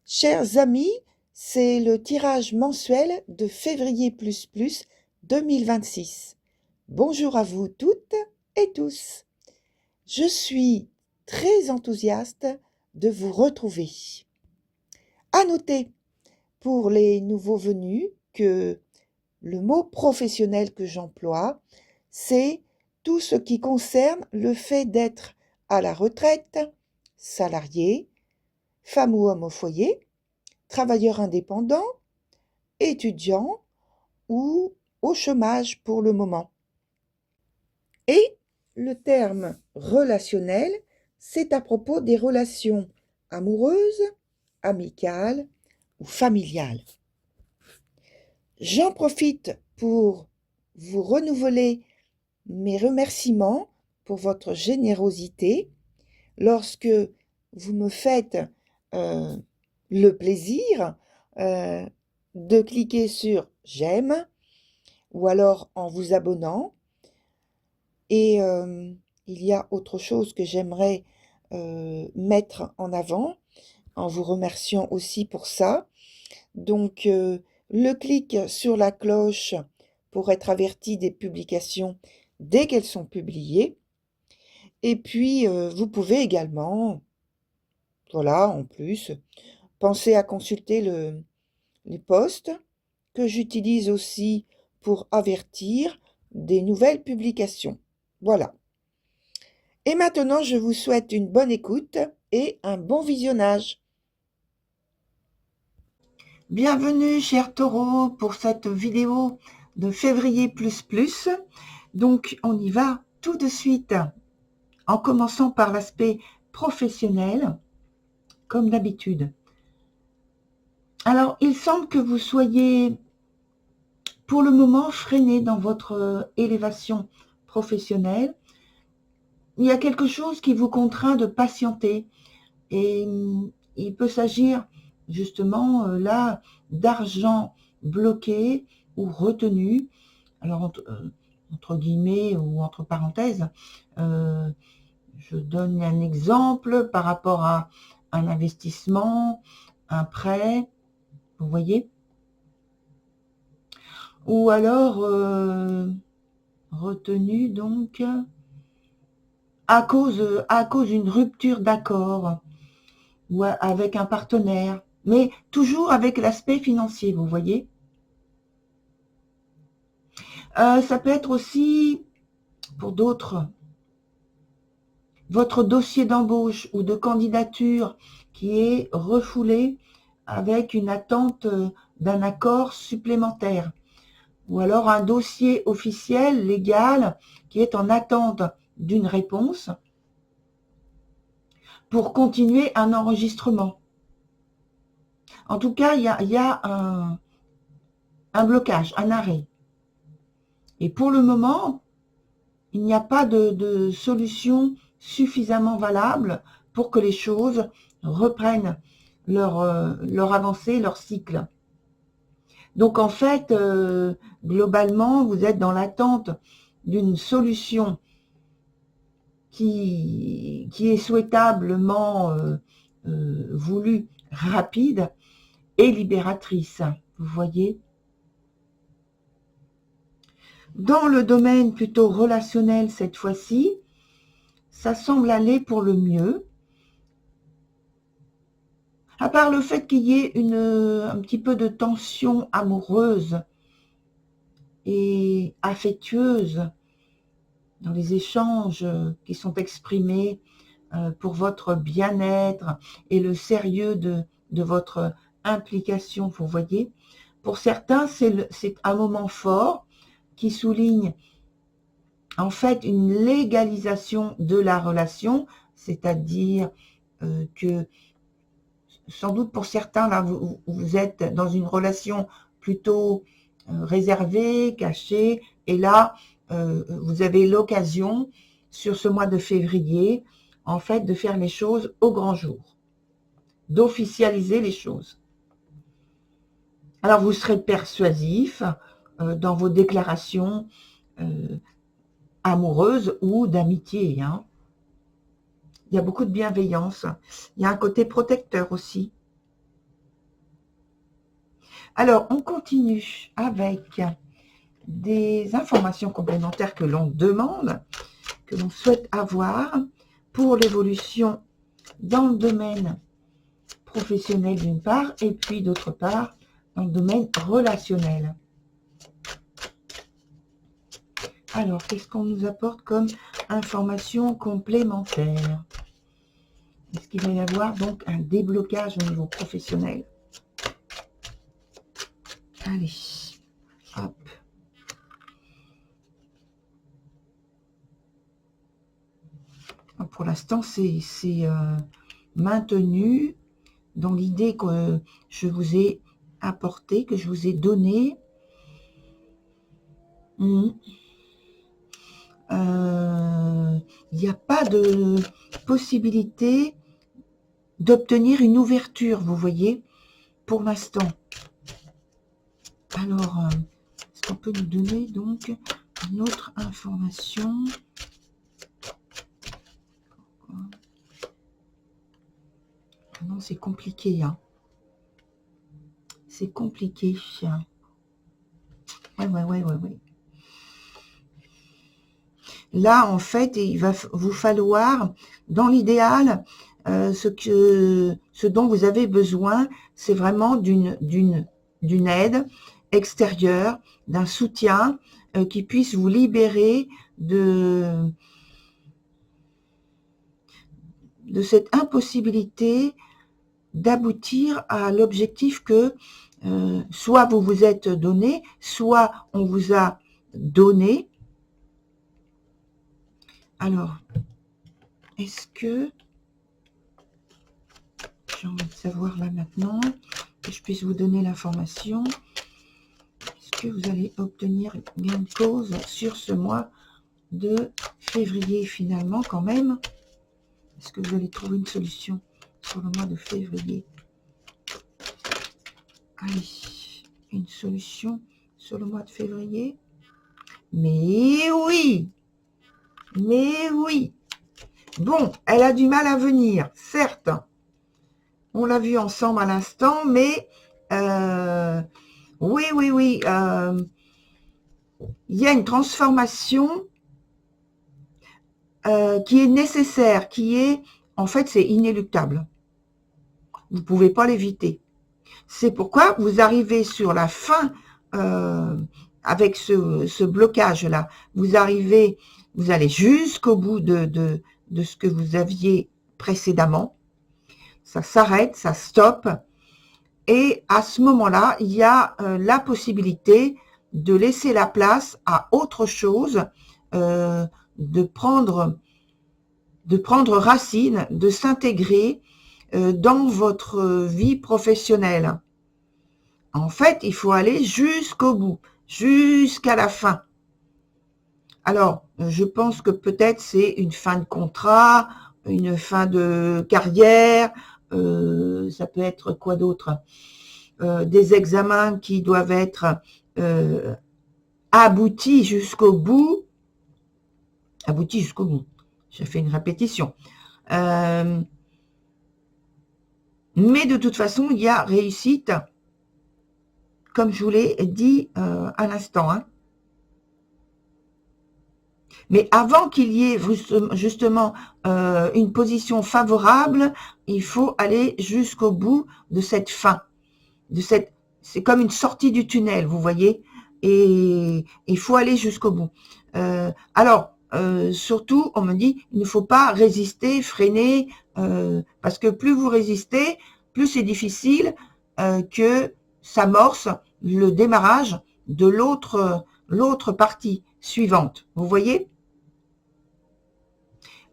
Chers amis, c'est le tirage mensuel de février 2026. Bonjour à vous toutes et tous. Je suis très enthousiaste de vous retrouver. À noter pour les nouveaux venus que le mot professionnel que j'emploie, c'est tout ce qui concerne le fait d'être à la retraite, salarié, femme ou homme au foyer, travailleur indépendant, étudiant ou au chômage pour le moment. Et le terme relationnel, c'est à propos des relations amoureuses, amicales ou familiales. J'en profite pour vous renouveler mes remerciements pour votre générosité lorsque vous me faites le plaisir de cliquer sur j'aime ou alors en vous abonnant. Et il y a autre chose que j'aimerais mettre en avant en vous remerciant aussi pour ça. Donc le clic sur la cloche pour être averti des publications dès qu'elles sont publiées. Et puis vous pouvez également, voilà, en plus, penser à consulter les posts que j'utilise aussi pour avertir des nouvelles publications. Voilà. Et maintenant, je vous souhaite une bonne écoute et un bon visionnage. Bienvenue, chers taureaux, pour cette vidéo de février++. Donc, on y va tout de suite, en commençant par l'aspect professionnel, comme d'habitude. Alors, il semble que vous soyez, pour le moment, freiné dans votre élévation professionnelle. Il y a quelque chose qui vous contraint de patienter. Et il peut s'agir justement là d'argent bloqué ou retenu. Alors entre guillemets ou entre parenthèses, je donne un exemple par rapport à un investissement, un prêt, vous voyez, ou alors retenu donc à cause d'une rupture d'accord ou avec un partenaire, mais toujours avec l'aspect financier, vous voyez. Ça peut être aussi, pour d'autres, votre dossier d'embauche ou de candidature qui est refoulé avec une attente d'un accord supplémentaire. Ou alors un dossier officiel, légal, qui est en attente d'une réponse pour continuer un enregistrement. En tout cas, il y a un blocage, un arrêt. Et pour le moment, il n'y a pas de solution suffisamment valable pour que les choses reprennent leur avancée, leur cycle. Donc en fait, globalement, vous êtes dans l'attente d'une solution qui est souhaitablement voulue, rapide et libératrice. Vous voyez ? Dans le domaine plutôt relationnel cette fois-ci, ça semble aller pour le mieux. À part le fait qu'il y ait un petit peu de tension amoureuse et affectueuse dans les échanges qui sont exprimés pour votre bien-être et le sérieux de votre implication, vous voyez. Pour certains, c'est un moment fort qui souligne en fait une légalisation de la relation, c'est-à-dire que sans doute pour certains, là, vous êtes dans une relation plutôt réservée, cachée, et là, vous avez l'occasion, sur ce mois de février, en fait, de faire les choses au grand jour, d'officialiser les choses. Alors, vous serez persuasif dans vos déclarations amoureuses ou d'amitié, hein. Il y a beaucoup de bienveillance. Il y a un côté protecteur aussi. Alors, on continue avec des informations complémentaires que l'on demande, que l'on souhaite avoir pour l'évolution dans le domaine professionnel d'une part, et puis d'autre part, dans le domaine relationnel. Alors, qu'est-ce qu'on nous apporte comme information complémentaire? Est-ce qu'il va y avoir donc un déblocage au niveau professionnel? Allez, hop. Pour l'instant, c'est maintenu dans l'idée que je vous ai apportée, que je vous ai donnée. Il n'y a pas de possibilité d'obtenir une ouverture, vous voyez, pour l'instant. Alors, est-ce qu'on peut nous donner donc une autre information? Non, c'est compliqué, hein. C'est compliqué. Ouais. Là, en fait, il va vous falloir, dans l'idéal, ce dont vous avez besoin, c'est vraiment d'une aide extérieure, d'un soutien qui puisse vous libérer de cette impossibilité d'aboutir à l'objectif que soit vous vous êtes donné, soit on vous a donné. Alors, est-ce que, j'ai envie de savoir là maintenant, que je puisse vous donner l'information, est-ce que vous allez obtenir gain de cause sur ce mois de février finalement quand même? Est-ce que vous allez trouver une solution sur le mois de février? Allez, une solution sur le mois de février? Mais oui! Mais oui! Bon, elle a du mal à venir, certes. On l'a vu ensemble à l'instant, mais oui. Il y a une transformation qui est nécessaire, qui est, en fait, c'est inéluctable. Vous ne pouvez pas l'éviter. C'est pourquoi vous arrivez sur la fin avec ce blocage-là. Vous allez jusqu'au bout de ce que vous aviez précédemment. Ça s'arrête, ça stoppe. Et à ce moment-là, il y a la possibilité de laisser la place à autre chose, de prendre racine, de s'intégrer dans votre vie professionnelle. En fait, il faut aller jusqu'au bout, jusqu'à la fin. Alors, je pense que peut-être c'est une fin de contrat, une fin de carrière, ça peut être quoi d'autre? Des examens qui doivent être aboutis jusqu'au bout. Aboutis jusqu'au bout. J'ai fait une répétition. Mais de toute façon, il y a réussite, comme je vous l'ai dit à l'instant. Hein. Mais avant qu'il y ait justement une position favorable, il faut aller jusqu'au bout de cette fin. C'est comme une sortie du tunnel, vous voyez, et il faut aller jusqu'au bout. Alors, surtout, on me dit, il ne faut pas résister, freiner, parce que plus vous résistez, plus c'est difficile que s'amorce le démarrage de l'autre partie suivante. Vous voyez?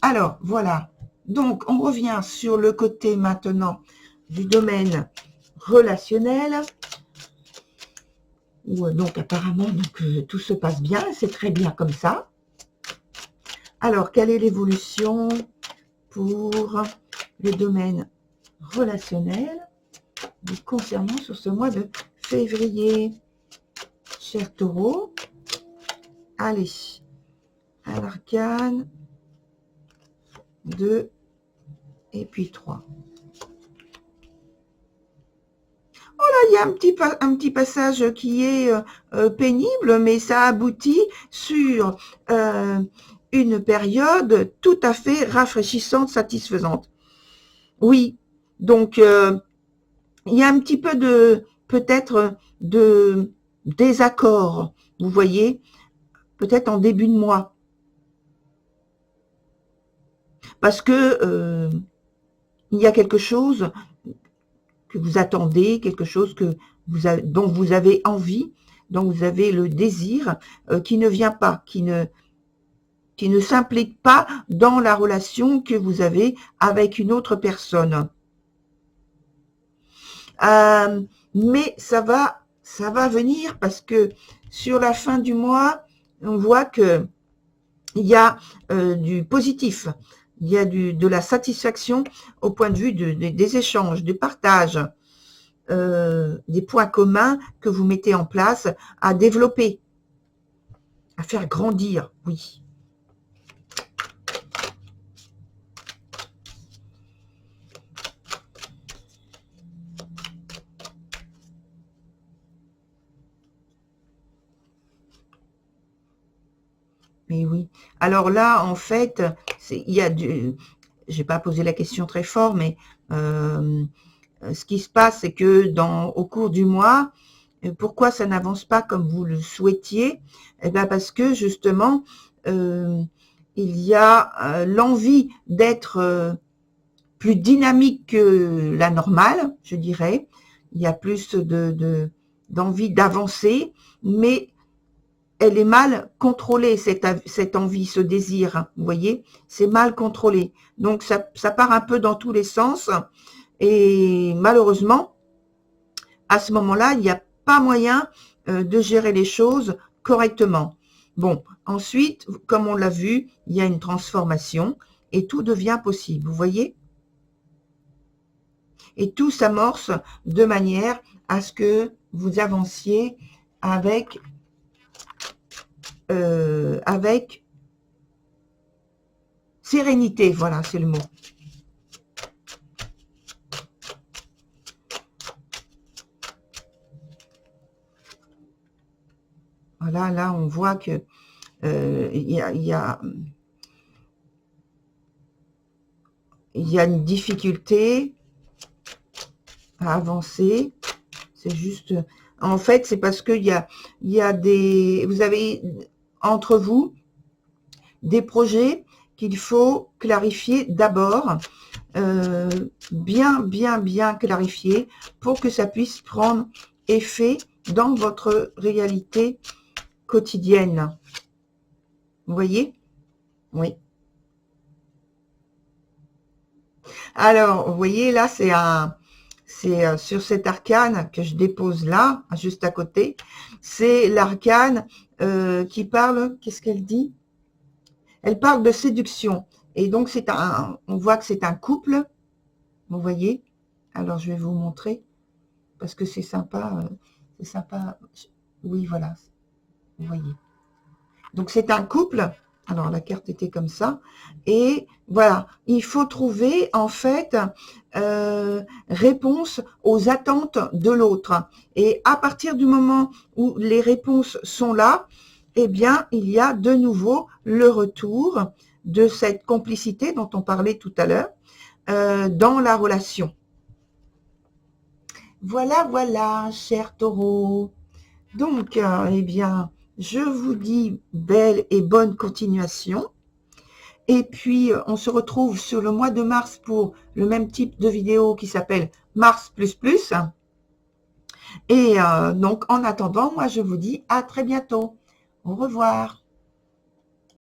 Alors, voilà. Donc, on revient sur le côté maintenant du domaine relationnel. Où, donc, apparemment, tout se passe bien. C'est très bien comme ça. Alors, quelle est l'évolution pour le domaine relationnel concernant sur ce mois de février? Cher Taureau, allez, un arcane, 2 et puis 3. Oh là, il y a un petit passage qui est pénible, mais ça aboutit sur une période tout à fait rafraîchissante, satisfaisante. Oui, donc il y a un petit peu de, peut-être, de désaccord, vous voyez, peut-être en début de mois. Parce que il y a quelque chose que vous attendez, quelque chose que dont vous avez envie, dont vous avez le désir, qui ne vient pas, qui ne s'implique pas dans la relation que vous avez avec une autre personne. Mais ça va venir parce que sur la fin du mois, on voit que il y a du positif, il y a de la satisfaction au point de vue des échanges, du partage, des points communs que vous mettez en place à développer, à faire grandir, oui. Mais oui. Alors là, en fait, il y a j'ai pas posé la question très fort, mais ce qui se passe, c'est que au cours du mois, pourquoi ça n'avance pas comme vous le souhaitiez? Eh bien parce que justement, il y a l'envie d'être plus dynamique que la normale, je dirais. Il y a plus d'envie d'avancer, mais elle est mal contrôlée, cette envie, ce désir, vous voyez, c'est mal contrôlé. Donc ça part un peu dans tous les sens, et malheureusement, à ce moment-là, il n'y a pas moyen de gérer les choses correctement. Bon, ensuite, comme on l'a vu, il y a une transformation, et tout devient possible, vous voyez? Et tout s'amorce de manière à ce que vous avanciez avec sérénité, voilà, c'est le mot. Voilà, là, on voit que il y a une difficulté à avancer. C'est juste, en fait, c'est parce qu'il y a vous avez entre vous des projets qu'il faut clarifier d'abord, bien clarifier pour que ça puisse prendre effet dans votre réalité quotidienne. Vous voyez? Oui. Alors, vous voyez, là, c'est sur cet arcane que je dépose là, juste à côté. C'est l'arcane qui parle, qu'est-ce qu'elle dit? Elle parle de séduction. Et donc, on voit que c'est un couple. Vous voyez? Alors, je vais vous montrer parce que c'est sympa. C'est sympa. Oui, voilà. Vous voyez. Donc, c'est un couple. Alors, la carte était comme ça. Et voilà, il faut trouver, en fait, réponse aux attentes de l'autre. Et à partir du moment où les réponses sont là, eh bien, il y a de nouveau le retour de cette complicité dont on parlait tout à l'heure dans la relation. Voilà, voilà, cher taureau. Donc, eh bien, je vous dis belle et bonne continuation. Et puis, on se retrouve sur le mois de mars pour le même type de vidéo qui s'appelle Mars++. Et donc, en attendant, moi, je vous dis à très bientôt. Au revoir.